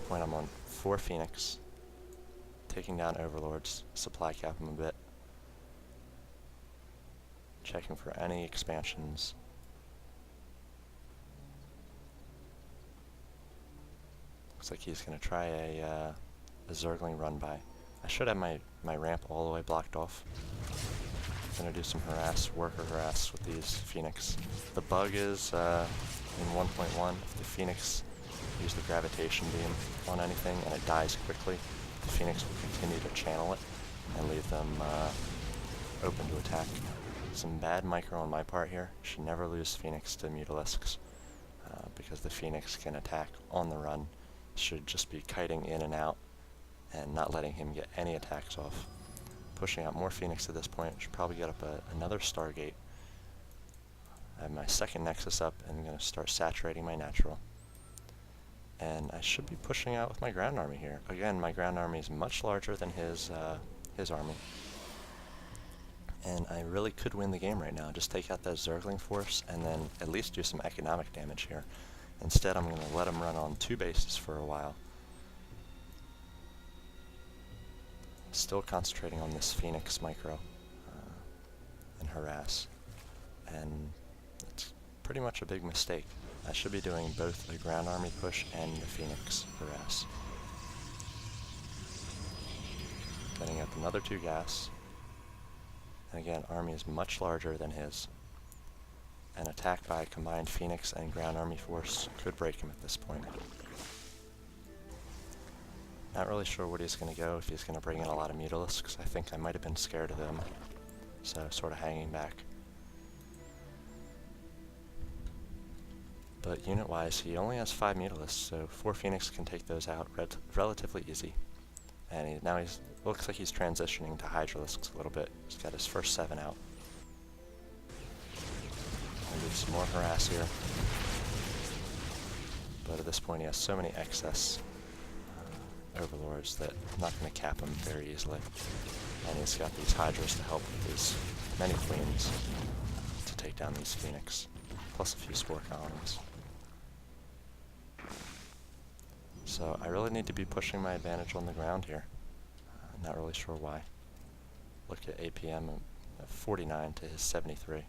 point I'm on 4 Phoenix, taking down Overlords, supply cap him a bit, checking for any expansions. Looks like he's going to try a Zergling run by. I should have my ramp all the way blocked off. Gonna do some worker harass with these Phoenix. The bug is in 1.1, if the Phoenix use the gravitation beam on anything and it dies quickly, the Phoenix will continue to channel it and leave them open to attack. Some bad micro on my part here. Should never lose Phoenix to Mutalisks because the Phoenix can attack on the run. Should just be kiting in and out and not letting him get any attacks off. Pushing out more Phoenix at this point. Should probably get up another Stargate. I have my second Nexus up and I'm going to start saturating my natural. And I should be pushing out with my ground army here. Again, my ground army is much larger than his army. And I really could win the game right now. Just take out that Zergling force and then at least do some economic damage here. Instead, I'm going to let him run on 2 bases for a while. Still concentrating on this Phoenix micro and harass. And it's pretty much a big mistake. I should be doing both the ground army push and the Phoenix harass. Getting up another 2 gas. And again, army is much larger than his. An attack by a combined Phoenix and ground army force could break him at this point. Not really sure what he's going to go, if he's going to bring in a lot of Mutalisks. I think I might have been scared of them, so sort of hanging back. But unit-wise, he only has 5 Mutalisks, so 4 Phoenix can take those out relatively easy. And now he's looks like he's transitioning to Hydralisks a little bit. He's got his first 7 out. I'll do some more harass here. But at this point he has so many excess Overlords that I'm not going to cap him very easily. And he's got these Hydras to help with his many Queens to take down these Phoenix, plus a few Spore Colonies. So I really need to be pushing my advantage on the ground here. Not really sure why. Look at APM at 49 to his 73.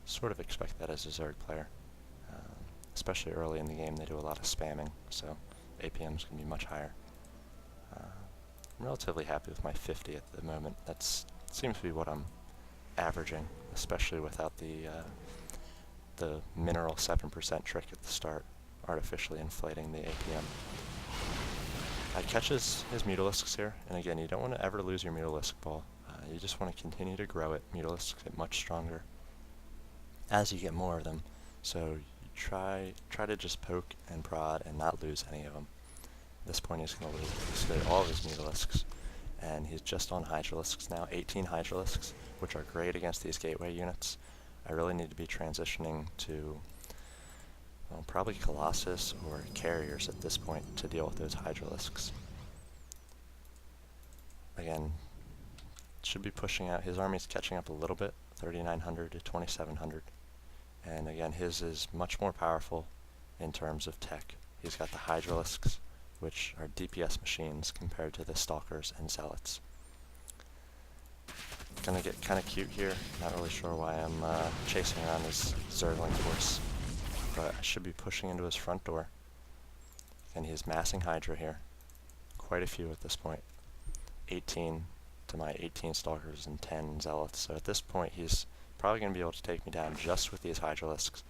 Sort of expect that as a Zerg player. Especially early in the game, they do a lot of spamming, so APM is going to be much higher. I'm relatively happy with my 50 at the moment. That seems to be what I'm averaging, especially without the mineral 7% trick at the start, artificially inflating the APM. I catch his Mutalisks here, and again, you don't want to ever lose your Mutalisk ball. You just want to continue to grow it. Mutalisks get much stronger as you get more of them, so you try to just poke and prod and not lose any of them. At this point he's going to lose all of his Mutalisks, and he's just on Hydralisks now, 18 Hydralisks, which are great against these gateway units. I really need to be transitioning to probably Colossus or Carriers at this point to deal with those Hydralisks. Again, should be pushing out. His army's catching up a little bit, 3,900 to 2,700. And again, his is much more powerful in terms of tech. He's got the Hydralisks, which are DPS machines compared to the Stalkers and Zealots. Gonna get kind of cute here. Not really sure why I'm chasing around his Zergling force, but I should be pushing into his front door. And he's massing Hydra here. Quite a few at this point. 18 to my 18 Stalkers and 10 Zealots. So at this point he's probably going to be able to take me down just with these Hydralisks.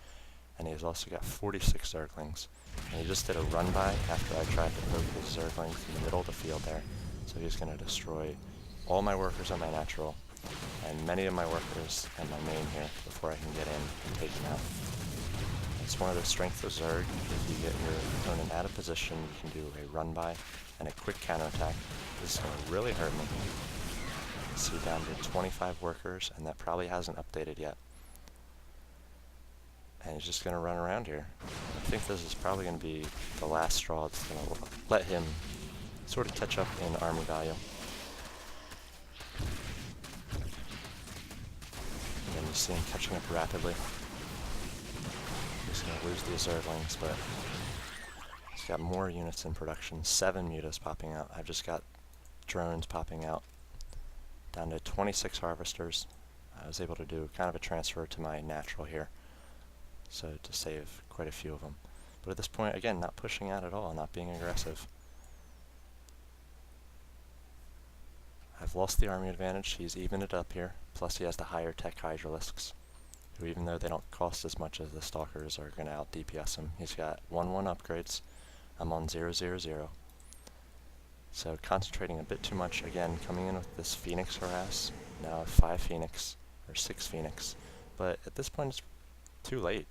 And he's also got 46 Zerglings. And he just did a run-by after I tried to poke his Zerglings in the middle of the field there. So he's going to destroy all my workers on my natural, and many of my workers and my main here before I can get in and take him out. It's one of the strengths of Zerg. If you get your opponent out of position, you can do a run-by and a quick counterattack. This is going to really hurt me. See, down to 25 workers, and that probably hasn't updated yet. And he's just going to run around here. I think this is probably going to be the last straw that's going to let him sort of catch up in army value. Again, you see him catching up rapidly. He's going to lose these Zerglings, but he's got more units in production, 7 mutas popping out. I've just got drones popping out, down to 26 harvesters. I was able to do kind of a transfer to my natural here, so to save quite a few of them. But at this point, again, not pushing out at all, not being aggressive. I've lost the army advantage. He's evened it up here, plus he has the higher tech hydralisks, who even though they don't cost as much as the stalkers are going to out DPS him. He's got 1-1 upgrades. I'm on 0-0-0. So concentrating a bit too much, again, coming in with this Phoenix harass. Now 5 Phoenix, or 6 Phoenix. But at this point it's too late.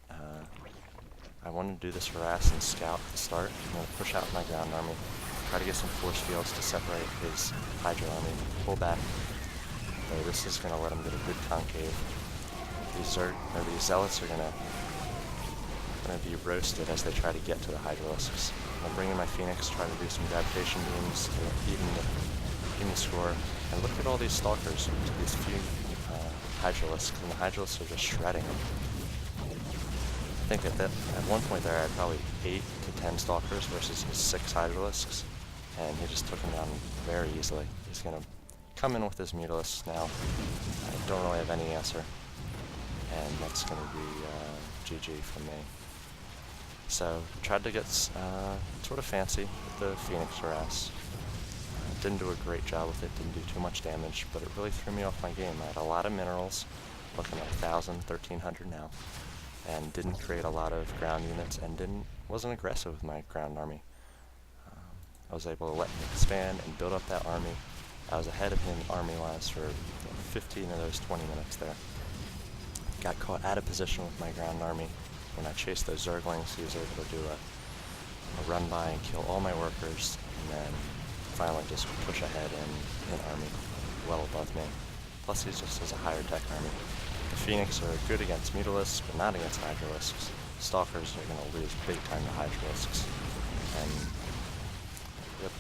I wanted to do this harass and scout at the start. I'm going to push out my ground army, try to get some force fields to separate his Hydra army, pull back. So this is going to let him get a good concave. These zealots are going to be roasted as they try to get to the hydralisks. I'm bringing my Phoenix, try to do some gravitation beams to even the score. And look at all these stalkers to these few hydralisks, and the hydralisks are just shredding them. I think at one point there I had probably 8 to 10 stalkers versus his 6 hydralisks, and he just took them down very easily. He's going to come in with his mutalisks now. I don't really have any answer, and that's going to be GG from me. So tried to get sort of fancy with the Phoenix harass. Didn't do a great job with it, didn't do too much damage, but it really threw me off my game. I had a lot of minerals, looking at 1,000, 1,300 now, and didn't create a lot of ground units, and wasn't aggressive with my ground army. I was able to let him expand and build up that army. I was ahead of him army-wise for 15 of those 20 minutes there. Got caught out of position with my ground army. When I chased those Zerglings, he was able to do a run by and kill all my workers, and then finally just push ahead in army well above me. Plus he just has a higher tech army. The Phoenix are good against Mutalisks, but not against Hydralisks. Stalkers are going to lose big time to Hydralisks. And yep,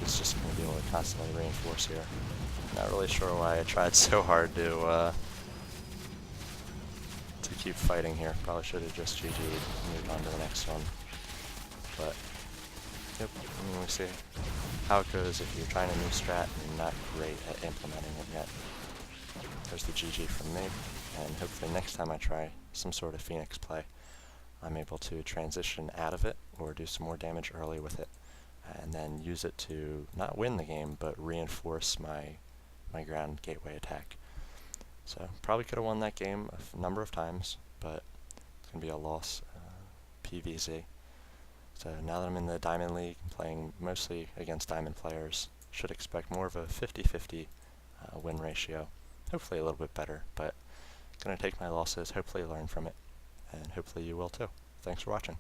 he's just going to be able to constantly reinforce here. Not really sure why I tried so hard to keep fighting here. Probably should have just GG'd and moved on to the next one. But yep, I mean, we see how it goes if you're trying a new strat and you're not great at implementing it yet. There's the GG from me, and hopefully next time I try some sort of Phoenix play, I'm able to transition out of it or do some more damage early with it, and then use it to not win the game, but reinforce my ground gateway attack. So probably could have won that game a number of times, but it's going to be a loss, PVZ. So now that I'm in the Diamond League, playing mostly against Diamond players, should expect more of a 50-50 win ratio. Hopefully a little bit better, but going to take my losses, hopefully learn from it, and hopefully you will too. Thanks for watching.